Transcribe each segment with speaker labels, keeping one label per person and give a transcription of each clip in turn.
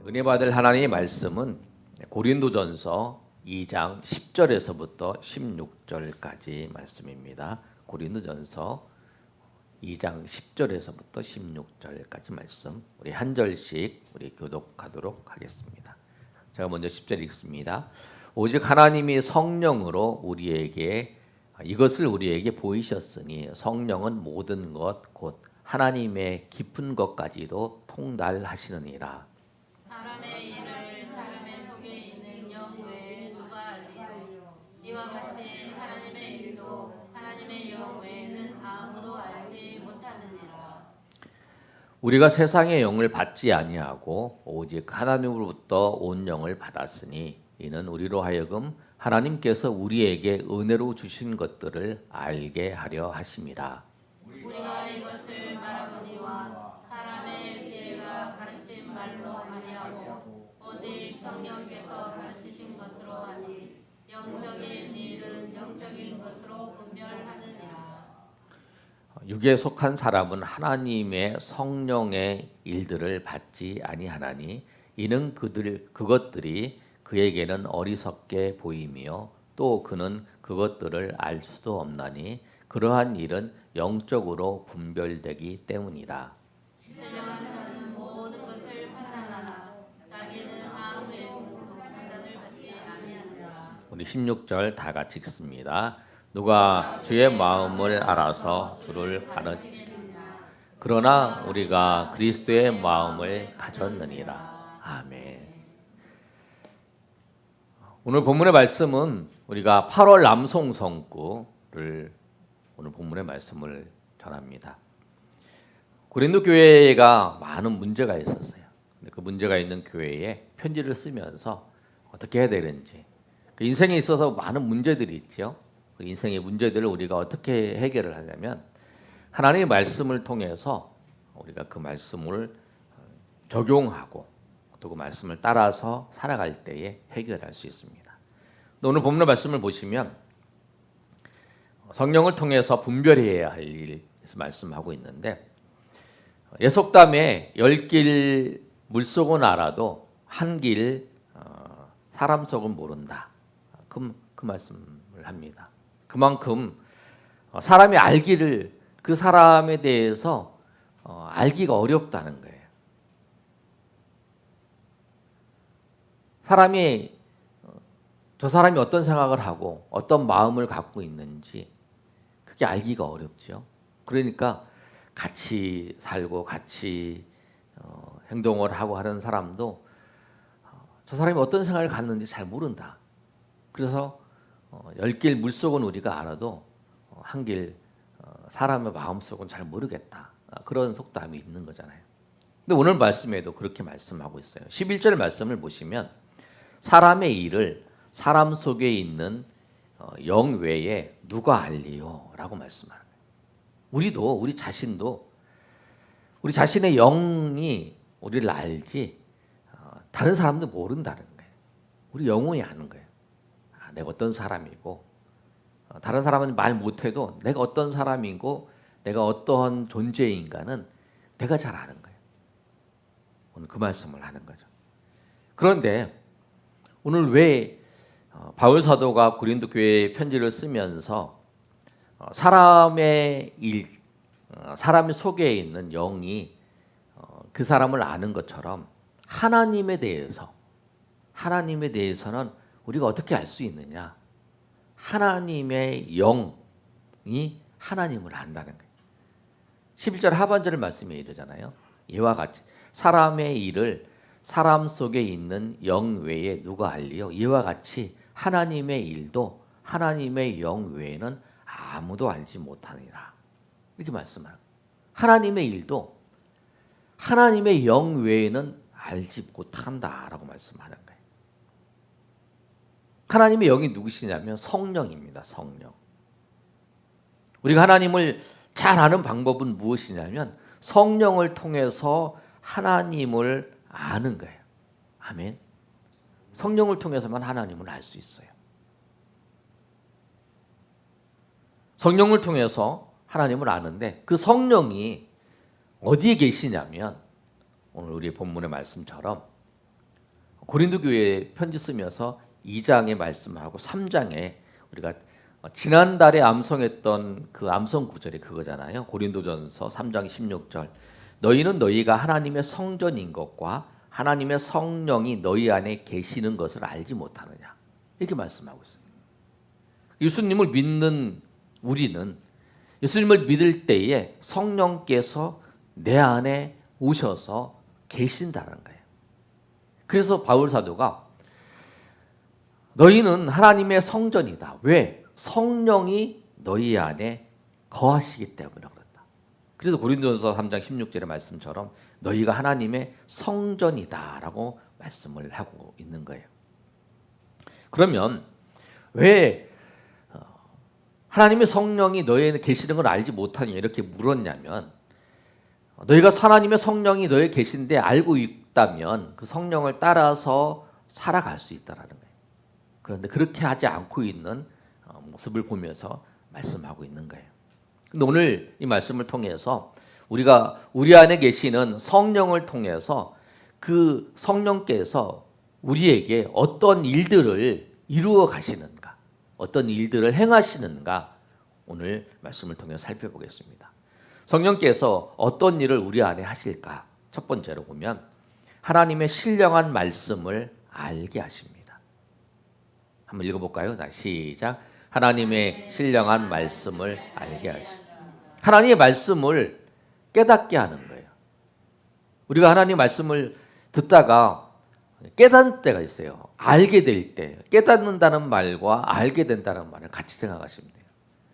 Speaker 1: 은혜 받을 하나님의 말씀은 고린도전서 2장 10절에서부터 16절까지 말씀입니다. 고린도전서 2장 10절에서부터 16절까지 말씀, 우리 한 절씩 우리 교독하도록 하겠습니다. 제가 먼저 10절 읽습니다. 오직 하나님이 성령으로 이것을 우리에게 보이셨으니 성령은 모든 것 곧 하나님의 깊은 것까지도 통달하시느니라.
Speaker 2: 사람의 일을 사람의 속에 있는 영 외에 누가 알리요? 이와 같이 하나님의 일도 하나님의 영 외에는 아무도 알지 못하느니라.
Speaker 1: 우리가 세상의 영을 받지 아니하고 오직 하나님으로부터 온 영을 받았으니 이는 우리로 하여금 하나님께서 우리에게 은혜로 주신 것들을 알게 하려 하심이라.
Speaker 2: 우리가 이것을 말하거니와 사람의 지혜가 가르친 말로 아니하고 오직 성령께서 가르치신 것으로 하니 영적인 일은 영적인 것으로 분별하느니라.
Speaker 1: 육에 속한 사람은 하나님의 성령의 일들을 받지 아니하나니 이는 그것들이 그에게는 어리석게 보이며 또 그는 그것들을 알 수도 없나니 그러한 일은 영적으로 분별되기 때문이라.
Speaker 2: 신령한 자는 모든 것을 판단하나 자기는 아무 예물로 판단을 받지 아니하느라.
Speaker 1: 우리 16절 다 같이 읽습니다. 누가 주의 마음을 알아서 주를 가르치느냐 그러나 우리가 그리스도의 마음을 가졌느니라. 아멘. 오늘 본문의 말씀은 우리가 8월 남송성구를 오늘 본문의 말씀을 전합니다. 고린도 교회가 많은 문제가 있었어요. 그 문제가 있는 교회에 편지를 쓰면서 어떻게 해야 되는지, 그 인생에 있어서 많은 문제들이 있죠. 그 인생의 문제들을 우리가 어떻게 해결을 하냐면 하나님의 말씀을 통해서 우리가 그 말씀을 적용하고 또 그 말씀을 따라서 살아갈 때에 해결할 수 있습니다. 오늘 본문의 말씀을 보시면 성령을 통해서 분별해야 할 일을 말씀하고 있는데 예속담에 10길 물속은 알아도 한 길 사람 속은 모른다. 그 말씀을 합니다. 그만큼 사람이 알기를 그 사람에 대해서 알기가 어렵다는 거예요. 저 사람이 어떤 생각을 하고 어떤 마음을 갖고 있는지 그게 알기가 어렵죠. 그러니까 같이 살고 같이 행동을 하고 하는 사람도 저 사람이 어떤 생각을 갖는지 잘 모른다. 그래서 10길 물속은 우리가 알아도 한 길 사람의 마음속은 잘 모르겠다. 그런 속담이 있는 거잖아요. 근데 오늘 말씀에도 그렇게 말씀하고 있어요. 11절 말씀을 보시면 사람의 일을 사람 속에 있는 영 외에 누가 알리요? 라고 말씀하는 거예요. 우리 자신도 우리 자신의 영이 우리를 알지 다른 사람도 모른다는 거예요. 우리 영혼이 아는 거예요. 내가 어떤 사람이고 다른 사람은 말 못해도 내가 어떤 사람이고 내가 어떠한 존재인가는 내가 잘 아는 거예요. 오늘 그 말씀을 하는 거죠. 그런데 오늘 왜 바울 사도가 고린도 교회에 편지를 쓰면서 사람의 속에 있는 영이 그 사람을 아는 것처럼 하나님에 대해서는 우리가 어떻게 알 수 있느냐? 하나님의 영이 하나님을 안다는 거예요. 11절 하반절 말씀에 이르잖아요. 이와 같이 사람의 일을 사람 속에 있는 영 외에 누가 알리요? 이와 같이 하나님의 일도 하나님의 영 외에는 아무도 알지 못하니라. 이렇게 말씀하는 거예요. 하나님의 일도 하나님의 영 외에는 알지 못한다라고 말씀하는 거예요. 하나님의 영이 누구시냐면 성령입니다. 성령. 우리가 하나님을 잘 아는 방법은 무엇이냐면 성령을 통해서 하나님을 아는 거예요. 아멘. 성령을 통해서만 하나님을 알 수 있어요. 성령을 통해서 하나님을 아는데 그 성령이 어디에 계시냐면 오늘 우리 본문의 말씀처럼 고린도 교회에 편지 쓰면서 2장의 말씀하고 3장에 우리가 지난달에 암송했던 그 암송 구절이 그거잖아요. 고린도전서 3장 16절. 너희는 너희가 하나님의 성전인 것과 하나님의 성령이 너희 안에 계시는 것을 알지 못하느냐. 이렇게 말씀하고 있습니다. 예수님을 믿는 우리는 예수님을 믿을 때에 성령께서 내 안에 오셔서 계신다는 거예요. 그래서 바울 사도가 너희는 하나님의 성전이다. 왜? 성령이 너희 안에 거하시기 때문에 그렇다. 그래서 고린도전서 3장 16절의 말씀처럼 너희가 하나님의 성전이다라고 말씀을 하고 있는 거예요. 그러면 왜 하나님의 성령이 너희에 계시는 걸 알지 못하냐 이렇게 물었냐면 너희가 하나님의 성령이 너희에 계신데 알고 있다면 그 성령을 따라서 살아갈 수 있다라는 거예요. 그런데 그렇게 하지 않고 있는 모습을 보면서 말씀하고 있는 거예요. 근데 오늘 이 말씀을 통해서 우리가 우리 안에 계시는 성령을 통해서 그 성령께서 우리에게 어떤 일들을 이루어 가시는가, 어떤 일들을 행하시는가 오늘 말씀을 통해 살펴보겠습니다. 성령께서 어떤 일을 우리 안에 하실까? 첫 번째로 보면 하나님의 신령한 말씀을 알게 하십니다. 한번 읽어볼까요? 자, 시작. 하나님의 신령한 말씀을 알게 하십니다. 하나님의 말씀을 깨닫게 하는 거예요. 우리가 하나님 말씀을 듣다가 깨닫는 때가 있어요. 알게 될 때. 깨닫는다는 말과 알게 된다는 말을 같이 생각하시면 돼요.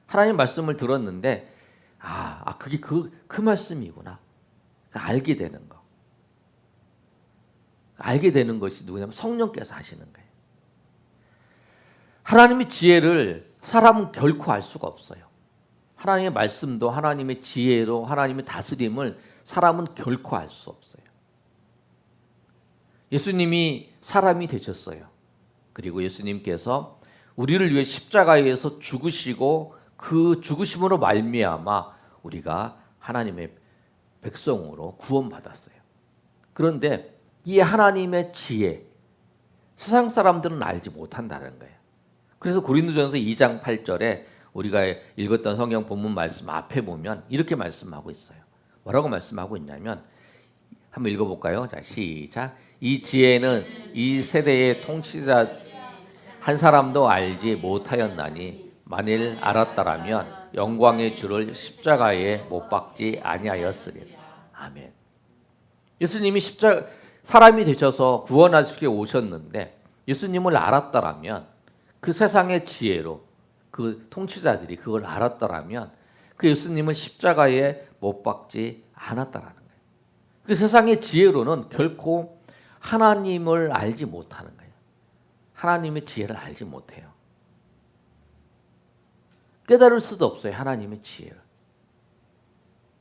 Speaker 1: 하나님 말씀을 들었는데 그게 그 말씀이구나. 알게 되는 거. 알게 되는 것이 누구냐면 성령께서 하시는 거예요. 하나님의 지혜를 사람은 결코 알 수가 없어요. 하나님의 말씀도 하나님의 지혜로 하나님의 다스림을 사람은 결코 알 수 없어요. 예수님이 사람이 되셨어요. 그리고 예수님께서 우리를 위해 십자가에서 죽으시고 그 죽으심으로 말미암아 우리가 하나님의 백성으로 구원받았어요. 그런데 이 하나님의 지혜 세상 사람들은 알지 못한다는 거예요. 그래서 고린도전서 2장 8절에 우리가 읽었던 성경 본문 말씀 앞에 보면 이렇게 말씀하고 있어요. 뭐라고 말씀하고 있냐면 한번 읽어볼까요? 자, 시작. 이 지혜는 이 세대의 통치자 한 사람도 알지 못하였나니 만일 알았다라면 영광의 주를 십자가에 못 박지 아니하였으리라. 아멘. 예수님이 사람이 되셔서 구원하시게 오셨는데 예수님을 알았다라면 그 세상의 지혜로 그 통치자들이 그걸 알았다라면 그 예수님은 십자가에 못 박지 않았다라는 거예요. 그 세상의 지혜로는 결코 하나님을 알지 못하는 거예요. 하나님의 지혜를 알지 못해요. 깨달을 수도 없어요. 하나님의 지혜를.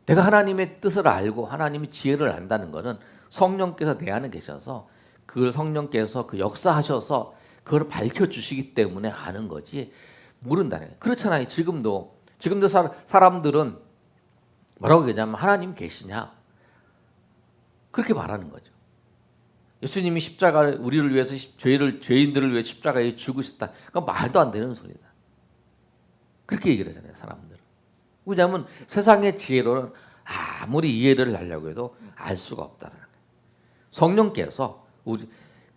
Speaker 1: 내가 하나님의 뜻을 알고 하나님의 지혜를 안다는 것은 성령께서 내 안에 계셔서 그걸 성령께서 그 역사하셔서 그걸 밝혀주시기 때문에 아는 거지 모른다는 거예요. 그렇잖아요. 지금도 사람들은 뭐라고 얘기하냐면 하나님 계시냐? 그렇게 말하는 거죠. 예수님이 우리를 위해서 죄인들을 위해 십자가에 죽으셨다. 그건 말도 안 되는 소리다. 그렇게 얘기를 하잖아요. 사람들은. 왜냐하면 세상의 지혜로는 아무리 이해를 하려고 해도 알 수가 없다는 거예요. 성령께서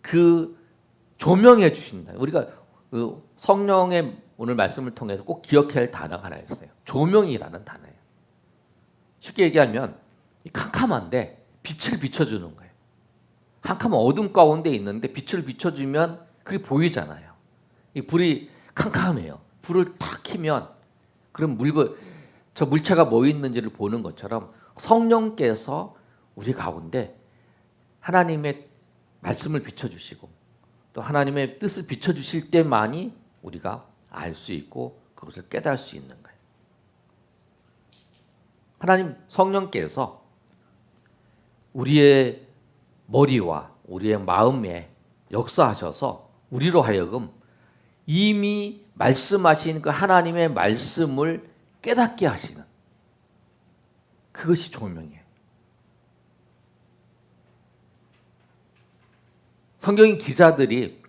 Speaker 1: 그 조명해 주신다. 우리가 그 성령의 오늘 말씀을 통해서 꼭 기억해야 할 단어가 하나 있어요. 조명이라는 단어예요. 쉽게 얘기하면 캄캄한데 빛을 비춰주는 거예요. 캄캄한 어둠 가운데 있는데 빛을 비춰주면 그게 보이잖아요. 이 불이 캄캄해요. 불을 탁 켜면 그럼 저 물체가 뭐 있는지를 보는 것처럼 성령께서 우리 가운데 하나님의 말씀을 비춰주시고 또 하나님의 뜻을 비춰주실 때만이 우리가 알 수 있고 그것을 깨달을 수 있는 거예요. 하나님 성령께서 우리의 머리와 우리의 마음에 역사하셔서 우리로 하여금 이미 말씀하신 그 하나님의 말씀을 깨닫게 하시는 그것이 조명이에요. 성경인 기자들이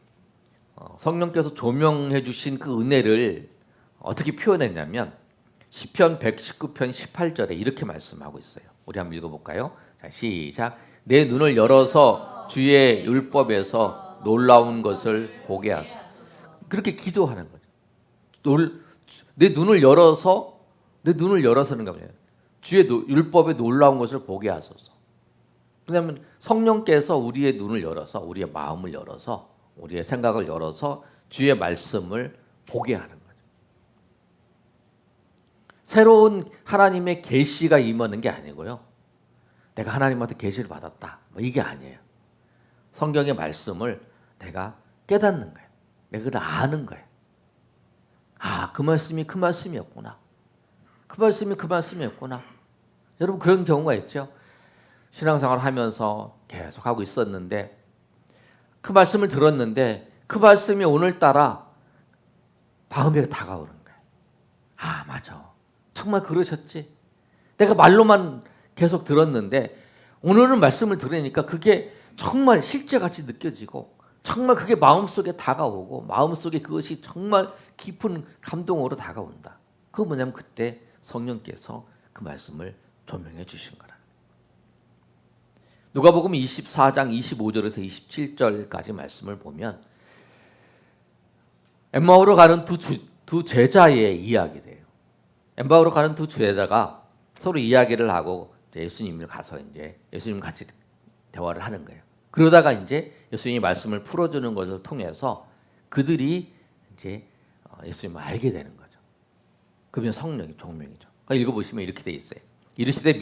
Speaker 1: 성령께서 조명해 주신 그 은혜를 어떻게 표현했냐면 시편 119편 18절에 이렇게 말씀하고 있어요. 우리 한번 읽어볼까요? 자, 시작. 내 눈을 열어서 주의 율법에서 놀라운 것을 보게 하소서. 그렇게 기도하는 거죠. 내 눈을 열어서는 뭐예요? 주의 율법에 놀라운 것을 보게 하소서. 왜냐하면 성령께서 우리의 눈을 열어서, 우리의 마음을 열어서, 우리의 생각을 열어서 주의 말씀을 보게 하는 거죠. 새로운 하나님의 계시가 임하는 게 아니고요. 내가 하나님한테 계시를 받았다, 뭐 이게 아니에요. 성경의 말씀을 내가 깨닫는 거예요. 내가 그걸 아는 거예요. 아, 그 말씀이 그 말씀이었구나. 그 말씀이 그 말씀이었구나. 여러분 그런 경우가 있죠. 신앙생활을 하면서 계속 하고 있었는데 그 말씀을 들었는데 그 말씀이 오늘따라 마음에 다가오는 거예요. 아, 맞아. 정말 그러셨지. 내가 말로만 계속 들었는데 오늘은 말씀을 들으니까 그게 정말 실제같이 느껴지고 정말 그게 마음속에 다가오고 마음속에 그것이 정말 깊은 감동으로 다가온다. 그거 뭐냐면 그때 성령께서 그 말씀을 조명해 주신 거라. 누가복음 24장 25절에서 27절까지 말씀을 보면 엠마오로 가는 두 제자의 이야기돼요. 엠마오로 가는 두 제자가 서로 이야기를 하고 예수님을 가서 이제 예수님 같이 대화를 하는 거예요. 그러다가 이제 예수님이 말씀을 풀어주는 것을 통해서 그들이 이제 예수님을 알게 되는 거죠. 그러면 성령이 종명이죠. 그러니까 읽어보시면 이렇게 돼 있어요. 이르시되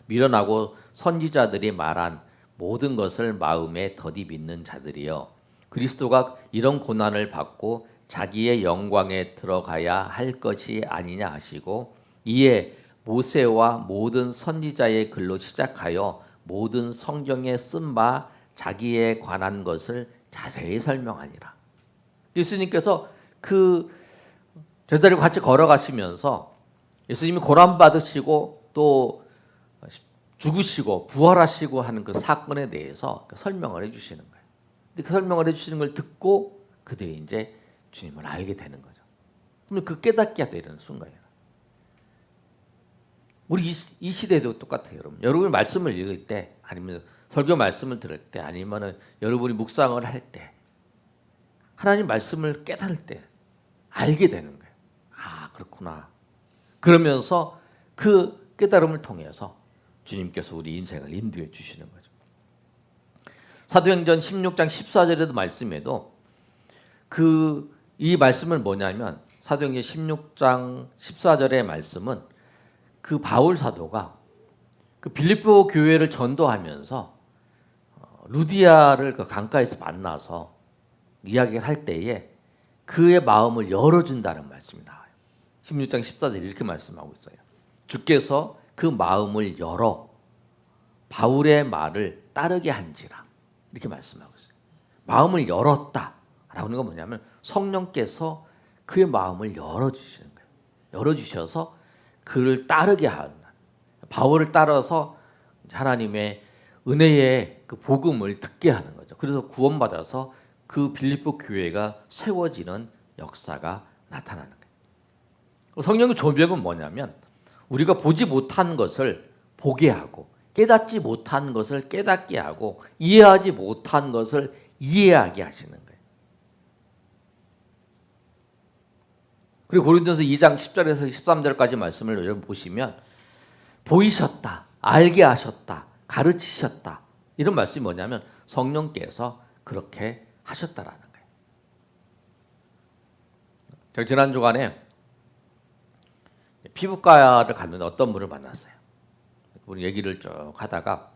Speaker 1: 밀어나고 선지자들이 말한 모든 것을 마음에 더디 믿는 자들이여 그리스도가 이런 고난을 받고 자기의 영광에 들어가야 할 것이 아니냐 하시고 이에 모세와 모든 선지자의 글로 시작하여 모든 성경에 쓴 바 자기에 관한 것을 자세히 설명하니라. 예수님께서 그 제자들과 같이 걸어가시면서 예수님이 고난 받으시고 또 죽으시고 부활하시고 하는 그 사건에 대해서 설명을 해주시는 거예요. 근데 그 설명을 해주시는 걸 듣고 그들이 이제 주님을 알게 되는 거죠. 그러면 그 깨닫게 되는 순간이에요. 우리 이 시대도 똑같아요, 여러분. 여러분이 말씀을 읽을 때, 아니면 설교 말씀을 들을 때, 아니면 여러분이 묵상을 할 때, 하나님 말씀을 깨달을 때 알게 되는 거예요. 아, 그렇구나. 그러면서 그 깨달음을 통해서 주님께서 우리 인생을 인도해 주시는 거죠. 사도행전 16장 14절에도 말씀에도 이 말씀은 뭐냐면 사도행전 16장 14절의 말씀은 그 바울 사도가 그 빌립보 교회를 전도하면서 루디아를 그 강가에서 만나서 이야기를 할 때에 그의 마음을 열어준다는 말씀이 나와요. 16장 14절 이렇게 말씀하고 있어요. 주께서 그 마음을 열어 바울의 말을 따르게 한지라 이렇게 말씀하고 있어요. 마음을 열었다라고 하는 건 뭐냐면 성령께서 그의 마음을 열어주시는 거예요. 열어주셔서 그를 따르게 하는, 바울을 따라서 하나님의 은혜의 그 복음을 듣게 하는 거죠. 그래서 구원받아서 그 빌립보 교회가 세워지는 역사가 나타나는 거예요. 성령의 조명은 뭐냐면 우리가 보지 못한 것을 보게 하고 깨닫지 못한 것을 깨닫게 하고 이해하지 못한 것을 이해하게 하시는 거예요. 그리고 고린도서 2장 10절에서 13절까지 말씀을 여러분 보시면 보이셨다, 알게 하셨다, 가르치셨다 이런 말씀이 뭐냐면 성령께서 그렇게 하셨다라는 거예요. 제가 지난 주간에 피부과를 갔는데 어떤 분을 만났어요. 우리 얘기를 쭉 하다가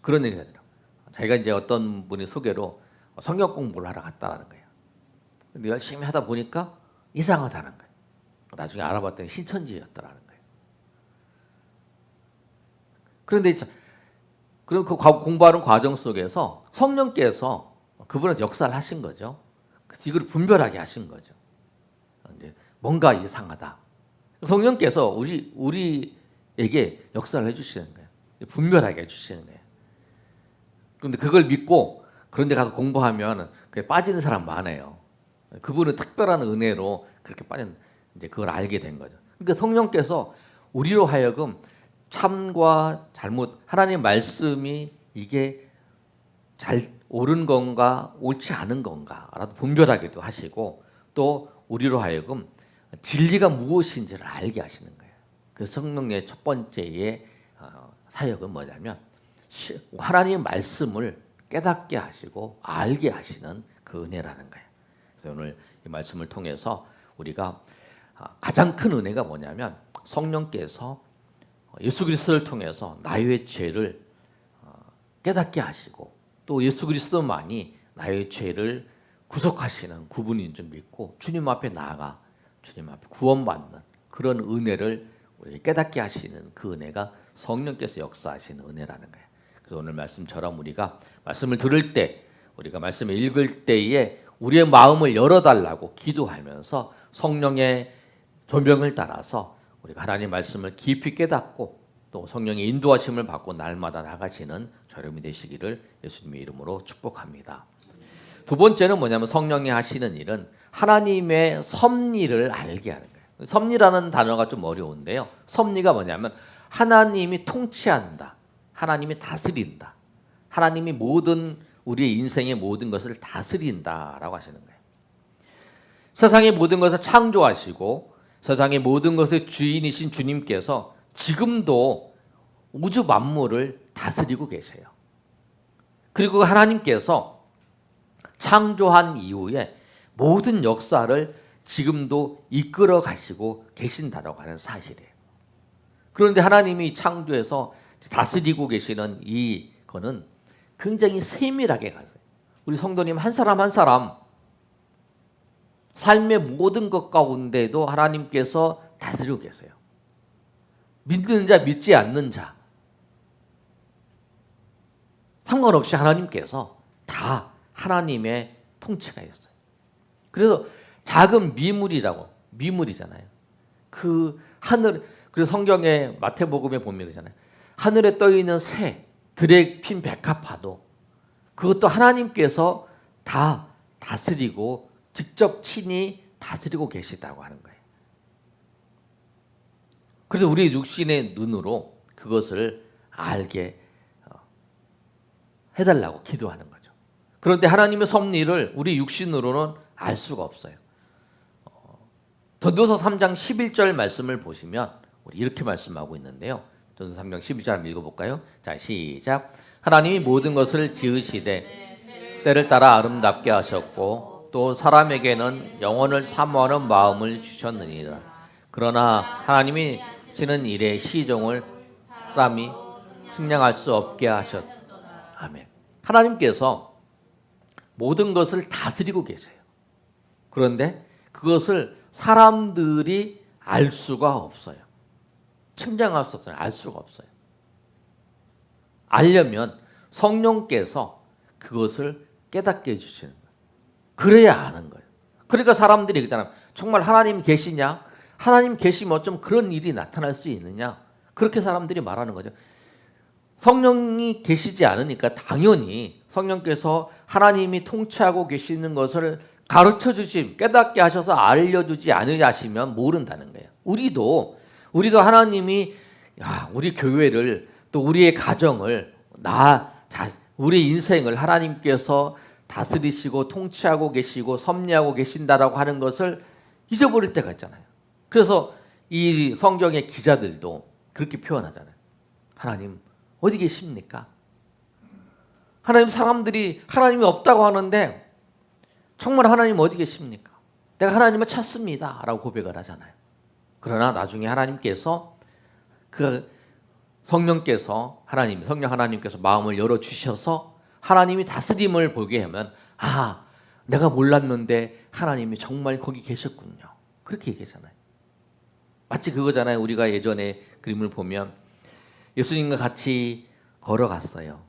Speaker 1: 그런 얘기를 하더라고요. 자기가 이제 어떤 분이 소개로 성경 공부를 하러 갔다라는 거예요. 근데 열심히 하다 보니까 이상하다는 거예요. 나중에 알아봤더니 신천지였더라는 거예요. 그런데 그럼 그 공부하는 과정 속에서 성령께서 그분한테 역사를 하신 거죠. 그래서 이걸 분별하게 하신 거죠. 이제 뭔가 이상하다. 성령께서 우리에게 역사를 해주시는 거예요. 분별하게 해주시는 거예요. 그런데 그걸 믿고 그런데 가서 공부하면 그게 빠지는 사람 많아요. 그분은 특별한 은혜로 그렇게 빠진 이제 그걸 알게 된 거죠. 그러니까 성령께서 우리로 하여금 참과 잘못, 하나님 말씀이 이게 잘 옳은 건가 옳지 않은 건가라도 분별하기도 하시고, 또 우리로 하여금 진리가 무엇인지를 알게 하시는 거예요. 그래서 성령의 첫 번째의 사역은 뭐냐면 하나님의 말씀을 깨닫게 하시고 알게 하시는 그 은혜라는 거예요. 그래서 오늘 이 말씀을 통해서 우리가 가장 큰 은혜가 뭐냐면 성령께서 예수 그리스도를 통해서 나의 죄를 깨닫게 하시고, 또 예수 그리스도만이 나의 죄를 구속하시는 구분인 줄 믿고 주님 앞에 나아가 주님 앞에 구원받는 그런 은혜를 우리 깨닫게 하시는 그 은혜가 성령께서 역사하시는 은혜라는 거예요. 그래서 오늘 말씀처럼 우리가 말씀을 들을 때, 우리가 말씀을 읽을 때에 우리의 마음을 열어달라고 기도하면서 성령의 조명을 따라서 우리가 하나님의 말씀을 깊이 깨닫고 또 성령의 인도하심을 받고 날마다 나가시는 저렴이 되시기를 예수님의 이름으로 축복합니다. 두 번째는 뭐냐면 성령이 하시는 일은 하나님의 섭리를 알게 하는 거예요. 섭리라는 단어가 좀 어려운데요. 섭리가 뭐냐면 하나님이 통치한다, 하나님이 다스린다, 하나님이 모든 우리의 인생의 모든 것을 다스린다라고 하시는 거예요. 세상의 모든 것을 창조하시고 세상의 모든 것의 주인이신 주님께서 지금도 우주 만물을 다스리고 계세요. 그리고 하나님께서 창조한 이후에 모든 역사를 지금도 이끌어 가시고 계신다라고 하는 사실이에요. 그런데 하나님이 창조해서 다스리고 계시는 이거는 굉장히 세밀하게 가세요. 우리 성도님 한 사람 한 사람 삶의 모든 것 가운데도 하나님께서 다스리고 계세요. 믿는 자 믿지 않는 자 상관없이 하나님께서 다 하나님의 통치가 있어요. 그래서 작은 미물이잖아요. 그 하늘, 그리고 성경의 마태복음에 보면 그러잖아요. 하늘에 떠 있는 새, 들에 핀 백합화도 그것도 하나님께서 다 다스리고 직접 친히 다스리고 계시다고 하는 거예요. 그래서 우리 육신의 눈으로 그것을 알게 해달라고 기도하는 거죠. 그런데 하나님의 섭리를 우리 육신으로는 알 수가 없어요. 전도서 3장 11절 말씀을 보시면 우리 이렇게 말씀하고 있는데요. 전도서 3장 11절 한번 읽어볼까요? 자, 시작. 하나님이 모든 것을 지으시되 때를 따라 아름답게 하셨고 또 사람에게는 영혼을 사모하는 마음을 주셨느니라. 그러나 하나님이 하시는 일의 시종을 사람이 측량할 수 없게 하셨. 아멘. 하나님께서 모든 것을 다스리고 계세요. 그런데 그것을 사람들이 알 수가 없어요. 측량할 수 없어요. 알 수가 없어요. 알려면 성령께서 그것을 깨닫게 해주시는 거예요. 그래야 아는 거예요. 그러니까 사람들이 그러잖아요. 정말 하나님 계시냐? 하나님 계시면 어쩜 그런 일이 나타날 수 있느냐? 그렇게 사람들이 말하는 거죠. 성령이 계시지 않으니까 당연히 성령께서 하나님이 통치하고 계시는 것을 가르쳐주지, 깨닫게 하셔서 알려주지 않으시면 모른다는 거예요. 우리도 하나님이 우리 교회를 또 우리의 가정을 우리 인생을 하나님께서 다스리시고 통치하고 계시고 섭리하고 계신다라고 하는 것을 잊어버릴 때가 있잖아요. 그래서 이 성경의 기자들도 그렇게 표현하잖아요. 하나님 어디 계십니까? 하나님, 사람들이 하나님이 없다고 하는데 정말 하나님 어디 계십니까? 내가 하나님을 찾습니다 라고 고백을 하잖아요. 그러나 나중에 하나님께서 성령 하나님께서 마음을 열어주셔서 하나님이 다스림을 보게 하면 내가 몰랐는데 하나님이 정말 거기 계셨군요. 그렇게 얘기하잖아요. 마치 그거잖아요. 우리가 예전에 그림을 보면 예수님과 같이 걸어갔어요.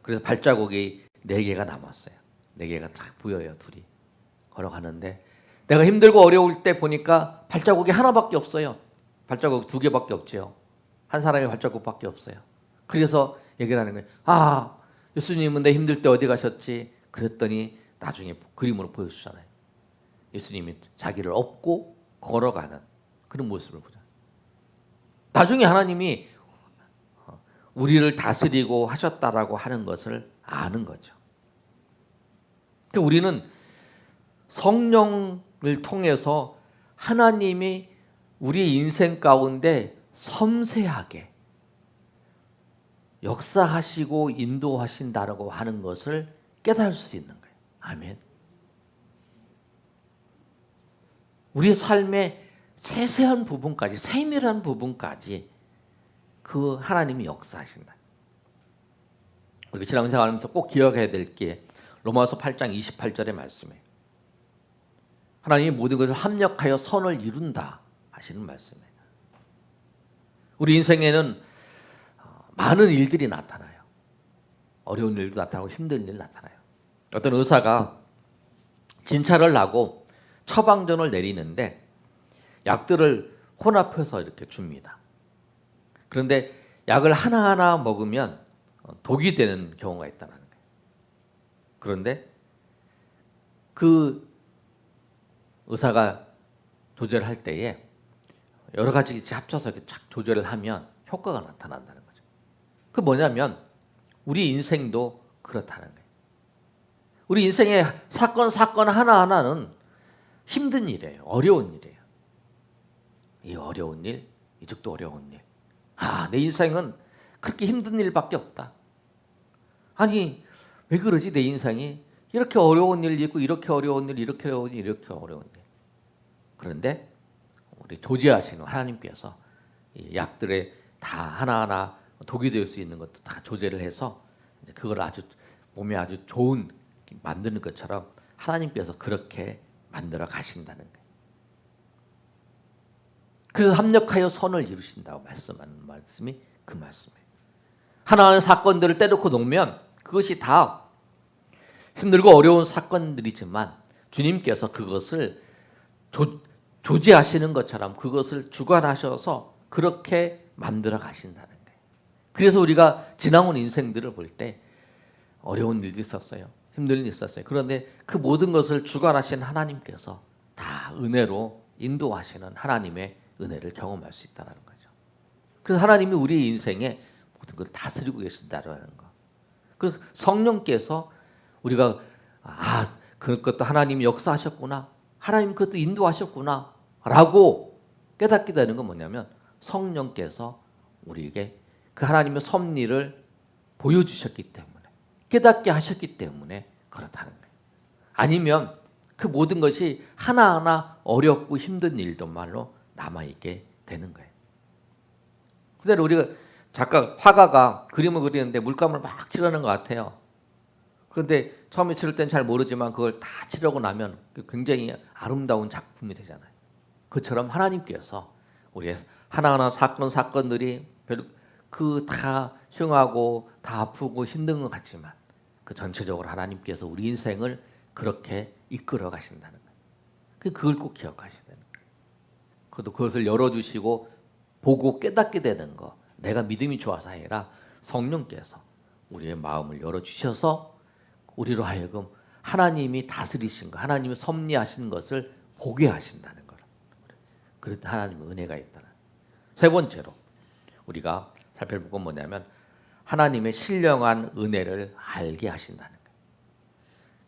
Speaker 1: 그래서 발자국이 4개가 남았어요. 4개가 딱 보여요. 둘이 걸어가는데 내가 힘들고 어려울 때 보니까 발자국이 하나밖에 없어요. 발자국 2개밖에 없죠. 한 사람의 발자국밖에 없어요. 그래서 얘기를 하는 거예요. 예수님은 내 힘들 때 어디 가셨지? 그랬더니 나중에 그림으로 보여주잖아요. 예수님이 자기를 업고 걸어가는 그런 모습을 보자. 나중에 하나님이 우리를 다스리고 하셨다라고 하는 것을 아는 거죠. 그러니까 우리는 성령을 통해서 하나님이 우리 인생 가운데 섬세하게 역사하시고 인도하신다라고 하는 것을 깨달을 수 있는 거예요. 아멘. 우리의 삶의 세세한 부분까지, 세밀한 부분까지 그 하나님이 역사하신다. 우리가 신앙생활하면서 꼭 기억해야 될 게 로마서 8장 28절의 말씀이에요. 하나님이 모든 것을 합력하여 선을 이룬다 하시는 말씀이에요. 우리 인생에는 많은 일들이 나타나요. 어려운 일도 나타나고 힘든 일 나타나요. 어떤 의사가 진찰을 하고 처방전을 내리는데 약들을 혼합해서 이렇게 줍니다. 그런데 약을 하나하나 먹으면 독이 되는 경우가 있다는 거예요. 그런데 그 의사가 조절할 때에 여러 가지 합쳐서 이렇게 착 조절을 하면 효과가 나타난다는 거죠. 그 뭐냐면 우리 인생도 그렇다는 거예요. 우리 인생의 사건 하나하나는 힘든 일이에요. 어려운 일이에요. 이 어려운 일, 이쪽도 어려운 일. 내 인생은 그렇게 힘든 일밖에 없다. 아니 왜 그러지? 내 인생이 이렇게 어려운 일 있고 이렇게 어려운 일, 이렇게 어려운 일, 이렇게 어려운 일. 그런데 우리 조제하시는 하나님께서 이 약들에 다 하나하나 독이 될 수 있는 것도 다 조제를 해서 그걸 아주 몸에 아주 좋은 만드는 것처럼 하나님께서 그렇게 만들어 가신다는 거예요. 그래서 합력하여 선을 이루신다고 말씀하는 말씀이 그 말씀이에요. 하나하나 사건들을 떼놓고 놓으면 그것이 다 힘들고 어려운 사건들이지만 주님께서 그것을 조제하시는 것처럼 그것을 주관하셔서 그렇게 만들어 가신다는 거예요. 그래서 우리가 지나온 인생들을 볼 때 어려운 일도 있었어요. 힘든 일이 있었어요. 그런데 그 모든 것을 주관하신 하나님께서 다 은혜로 인도하시는 하나님의 은혜를 경험할 수 있다는 거죠. 그래서 하나님이 우리 인생에 모든 걸 다스리고 계신다는 거. 그 성령께서 우리가 그것도 하나님이 역사하셨구나. 하나님 그것도 인도하셨구나. 라고 깨닫게 되는 건 뭐냐면 성령께서 우리에게 그 하나님의 섭리를 보여주셨기 때문에 깨닫게 하셨기 때문에 그렇다는 거예요. 아니면 그 모든 것이 하나하나 어렵고 힘든 일들만로 남아있게 되는 거예요. 그대로 우리가 화가가 그림을 그리는데 물감을 막 칠하는 것 같아요. 그런데 처음에 칠할 땐 잘 모르지만 그걸 다 칠하고 나면 굉장히 아름다운 작품이 되잖아요. 그처럼 하나님께서 우리의 하나하나 사건들이 그 다 흉하고 다 아프고 힘든 것 같지만 그 전체적으로 하나님께서 우리 인생을 그렇게 이끌어 가신다는 거예요. 그걸 꼭 기억하셔야 되는 거예요. 그것을 열어주시고 보고 깨닫게 되는 거. 내가 믿음이 좋아서 아니라 성령께서 우리의 마음을 열어주셔서 우리로 하여금 하나님이 다스리신 것, 하나님이 섭리하신 것을 보게 하신다는 거예요. 그럴 때 하나님의 은혜가 있다는. 세 번째로 우리가 살펴볼 건 뭐냐면 하나님의 신령한 은혜를 알게 하신다는 거예요.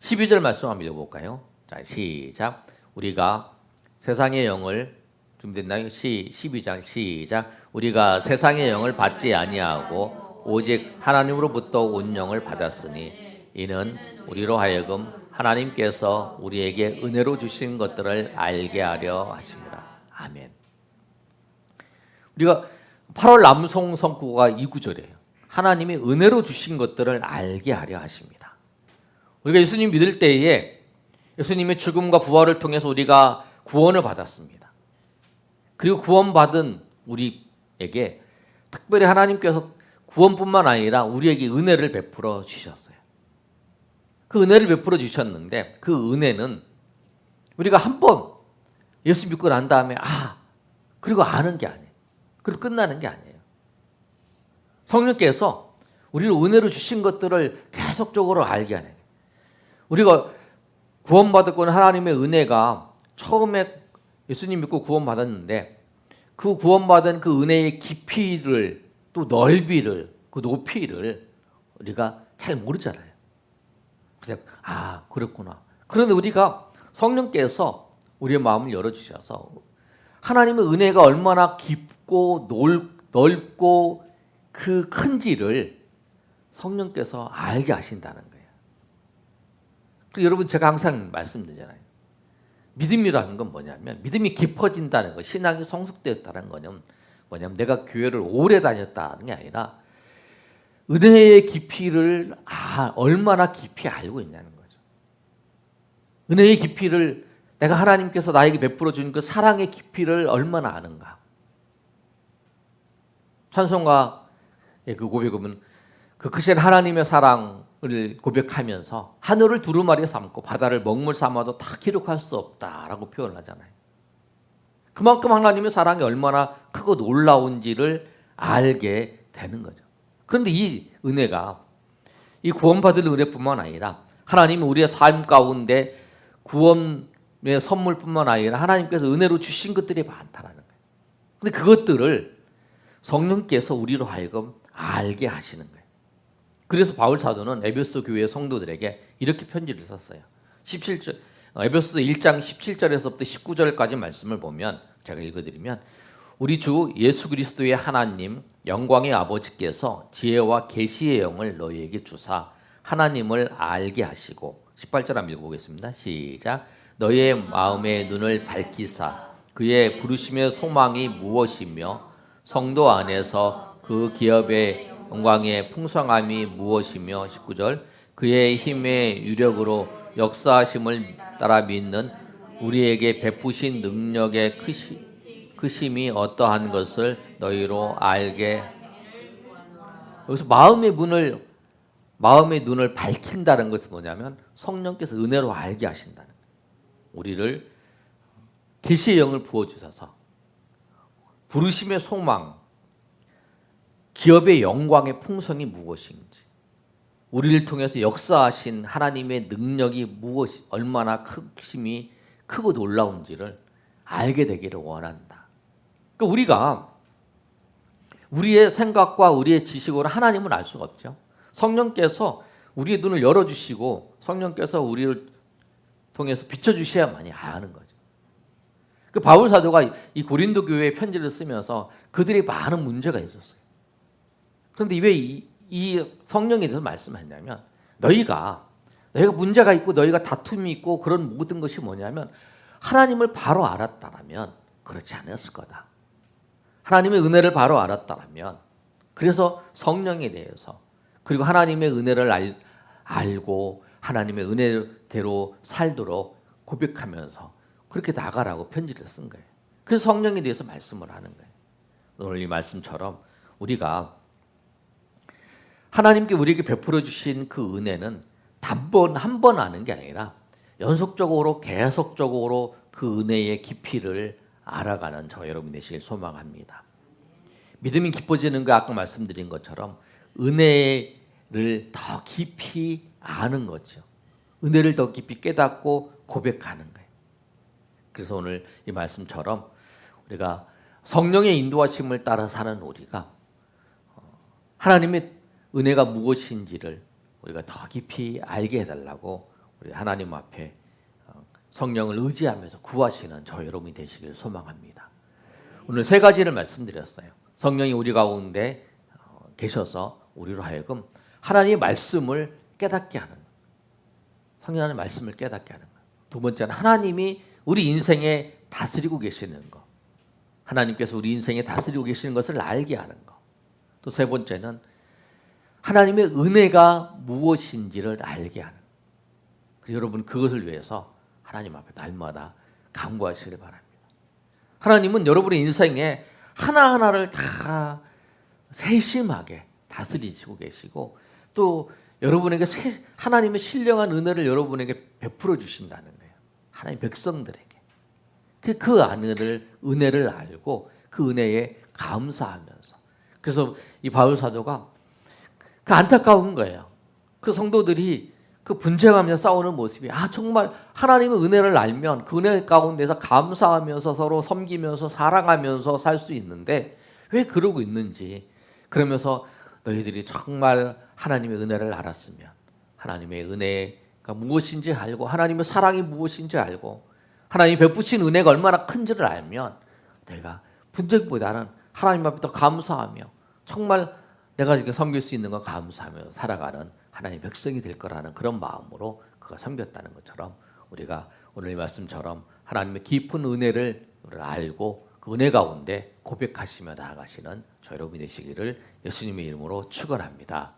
Speaker 1: 12절 말씀 한번 읽어볼까요? 자, 시작. 우리가 세상의 영을 준비됐나요? 12장 시작. 우리가 세상의 영을 받지 아니하고 오직 하나님으로부터 온 영을 받았으니 이는 우리로 하여금 하나님께서 우리에게 은혜로 주신 것들을 알게 하려 하십니다. 아멘. 우리가 8월 남송 성구가 이 구절이에요. 하나님이 은혜로 주신 것들을 알게 하려 하십니다. 우리가 예수님 믿을 때에 예수님의 죽음과 부활을 통해서 우리가 구원을 받았습니다. 그리고 구원받은 우리에게 특별히 하나님께서 구원뿐만 아니라 우리에게 은혜를 베풀어 주셨어요. 그 은혜를 베풀어 주셨는데 그 은혜는 우리가 한 번 예수 믿고 난 다음에 그리고 아는 게 아니에요. 그리고 끝나는 게 아니에요. 성령께서 우리를 은혜로 주신 것들을 계속적으로 알게 하는 거예요. 우리가 구원받았거나 하나님의 은혜가 처음에 예수님 믿고 구원받았는데 그 구원받은 그 은혜의 깊이를 또 넓이를 그 높이를 우리가 잘 모르잖아요. 그냥 그렇구나. 그런데 우리가 성령께서 우리의 마음을 열어주셔서 하나님의 은혜가 얼마나 깊고 넓고 그 큰지를 성령께서 알게 하신다는 거예요. 그리고 여러분 제가 항상 말씀드리잖아요. 믿음이라는 건 뭐냐면 믿음이 깊어진다는 거, 신앙이 성숙되었다는 거는 뭐냐면 내가 교회를 오래 다녔다는 게 아니라 은혜의 깊이를 얼마나 깊이 알고 있냐는 거죠. 은혜의 깊이를 내가 하나님께서 나에게 베풀어 준 그 사랑의 깊이를 얼마나 아는가. 찬송가의 그 고백은 그 크신 하나님의 사랑을 고백하면서 하늘을 두루마리 삼고 바다를 먹물 삼아도 다 기록할 수 없다라고 표현을 하잖아요. 그만큼 하나님의 사랑이 얼마나 크고 놀라운지를 알게 되는 거죠. 그런데 이 은혜가 이 구원받을 은혜뿐만 아니라 하나님이 우리의 삶 가운데 구원의 선물뿐만 아니라 하나님께서 은혜로 주신 것들이 많다라는 거예요. 근데 그것들을 성령께서 우리로 하여금 알게 하시는 거예요. 그래서 바울 사도는 에베소 교회 성도들에게 이렇게 편지를 썼어요. 17절 에베소서 1장 17절에서부터 19절까지 말씀을 보면 제가 읽어드리면 우리 주 예수 그리스도의 하나님 영광의 아버지께서 지혜와 계시의 영을 너희에게 주사 하나님을 알게 하시고 18절 한번 읽어보겠습니다. 시작. 너희의 마음의 눈을 밝히사 그의 부르심의 소망이 무엇이며 성도 안에서 그 기업의 영광의 풍성함이 무엇이며 19절 그의 힘의 유력으로 역사하심을 따라 믿는 우리에게 베푸신 능력의 크심이 어떠한 것을 너희로 알게. 여기서 마음의 눈을 밝힌다는 것은 뭐냐면 성령께서 은혜로 알게 하신다는 거예요. 우리를 계시의 영을 부어주셔서 부르심의 소망, 기업의 영광의 풍성이 무엇인지, 우리를 통해서 역사하신 하나님의 능력이 얼마나 크심이 크고 놀라운지를 알게 되기를 원한다. 그러니까 우리가 우리의 생각과 우리의 지식으로 하나님을 알 수가 없죠. 성령께서 우리의 눈을 열어주시고 성령께서 우리를 통해서 비춰주셔야만이 아는 거죠. 그 바울 사도가 이 고린도 교회에 편지를 쓰면서 그들이 많은 문제가 있었어요. 그런데 왜 이 성령에 대해서 말씀했냐면 너희가 문제가 있고 너희가 다툼이 있고 그런 모든 것이 뭐냐면 하나님을 바로 알았다라면 그렇지 않았을 거다. 하나님의 은혜를 바로 알았다라면 그래서 성령에 대해서 그리고 하나님의 은혜를 알고 하나님의 은혜대로 살도록 고백하면서 그렇게 나가라고 편지를 쓴 거예요. 그래서 성령에 대해서 말씀을 하는 거예요. 오늘 이 말씀처럼 우리가 하나님께 우리에게 베풀어 주신 그 은혜는 한 번 아는 게 아니라 연속적으로 계속적으로 그 은혜의 깊이를 알아가는 저 여러분 되시길 소망합니다. 믿음이 깊어지는 거 아까 말씀드린 것처럼 은혜를 더 깊이 아는 거죠. 은혜를 더 깊이 깨닫고 고백하는 거예요. 그래서 오늘 이 말씀처럼 우리가 성령의 인도하심을 따라 사는 우리가 하나님의 은혜가 무엇인지를 우리가 더 깊이 알게 해달라고 우리 하나님 앞에 성령을 의지하면서 구하시는 저 여러분이 되시길 소망합니다. 오늘 세 가지를 말씀드렸어요. 성령이 우리 가운데 계셔서 우리로 하여금 하나님의 말씀을 깨닫게 하는, 성령의 말씀을 깨닫게 하는 것. 두 번째는 하나님이 우리 인생에 다스리고 계시는 것. 하나님께서 우리 인생에 다스리고 계시는 것을 알게 하는 것. 또 세 번째는 하나님의 은혜가 무엇인지를 알게 하는 것. 그리고 여러분 그것을 위해서 하나님 앞에 날마다 간구하시길 바랍니다. 하나님은 여러분의 인생에 하나하나를 다 세심하게 다스리시고 계시고 또 여러분에게 하나님의 신령한 은혜를 여러분에게 베풀어 주신다는 거예요. 하나님 백성들에게. 그 은혜를 알고 그 은혜에 감사하면서. 그래서 이 바울 사도가 그 안타까운 거예요. 그 성도들이 그 분쟁하며 싸우는 모습이 정말 하나님의 은혜를 알면 그 은혜 가운데서 감사하면서 서로 섬기면서 사랑하면서 살 수 있는데 왜 그러고 있는지, 그러면서 너희들이 정말 하나님의 은혜를 알았으면, 하나님의 은혜가 무엇인지 알고 하나님의 사랑이 무엇인지 알고 하나님이 베푸신 은혜가 얼마나 큰지를 알면 내가 분쟁보다는 하나님 앞에 더 감사하며 정말 내가 이렇게 섬길 수 있는 거 감사하며 살아가는 하나님의 백성이 될 거라는 그런 마음으로 그가 섬겼다는 것처럼, 우리가 오늘 이 말씀처럼 하나님의 깊은 은혜를 알고 그 은혜 가운데 고백하시며 나아가시는 저 여러분이 되시기를 예수님의 이름으로 축원합니다.